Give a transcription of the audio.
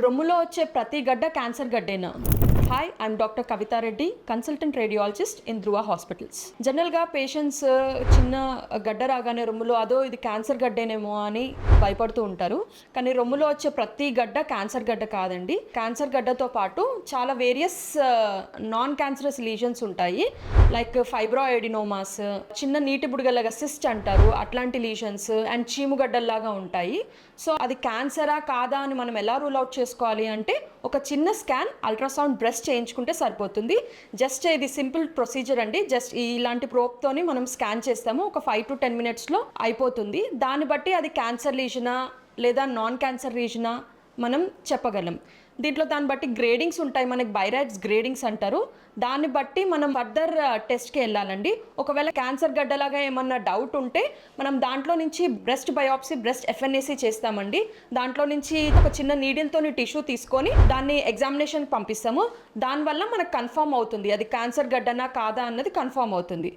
రొమ్ములో వచ్చే ప్రతి గడ్డ క్యాన్సర్ గడ్డేనా? Hi, I'm doctor Kavitha Reddy, consultant radiologist in Dhruva hospitals. జనరల్గా పేషెంట్స్ చిన్న గడ్డ రాగానే రొమ్ములో అదో ఇది క్యాన్సర్ గడ్డేనేమో అని భయపడుతూ ఉంటారు. కానీ రొమ్ములో వచ్చే ప్రతి గడ్డ క్యాన్సర్ గడ్డ కాదండి. క్యాన్సర్ గడ్డతో పాటు చాలా వేరియస్ నాన్ క్యాన్సరస్ లీజన్స్ ఉంటాయి. లైక్ ఫైబ్రాయిడినోమాస్, చిన్న నీటి బుడగలాగా సిస్ట్ అంటారు, అట్లాంటి లీజన్స్ అండ్ చీముగడ్డల్లాగా ఉంటాయి. సో అది క్యాన్సరా కాదా అని మనం ఎలా రూల్ అవుట్ చేసుకోవాలి అంటే ఒక చిన్న స్కాన్, అల్ట్రాసౌండ్ బ్రెస్ట్ చేయించుకుంటే సరిపోతుంది. జస్ట్ ఇది సింపుల్ ప్రొసీజర్ అండి. జస్ట్ ఇలాంటి ప్రోబ్తోని మనం స్కాన్ చేస్తాము. ఒక 5 to 10 minutesలో అయిపోతుంది. దాన్ని బట్టి అది క్యాన్సర్ లీజనా లేదా నాన్ క్యాన్సర్ లీజనా మనం చెప్పగలం. దీంట్లో దాన్ని బట్టి గ్రేడింగ్స్ ఉంటాయి, మనకి బైరాట్స్ గ్రేడింగ్స్ అంటారు. దాన్ని బట్టి మనం ఫర్దర్ టెస్ట్కి వెళ్ళాలండి. ఒకవేళ క్యాన్సర్ గడ్డలాగా ఏమన్నా డౌట్ ఉంటే మనం దాంట్లో నుంచి బ్రెస్ట్ బయాప్సీ, బ్రెస్ట్ FNAC చేస్తామండి. దాంట్లో నుంచి ఒక చిన్న నీడిల్తోని టిష్యూ తీసుకొని దాన్ని ఎగ్జామినేషన్కి పంపిస్తాము. దానివల్ల మనకు కన్ఫర్మ్ అవుతుంది అది క్యాన్సర్ గడ్డనా కాదా అన్నది కన్ఫర్మ్ అవుతుంది.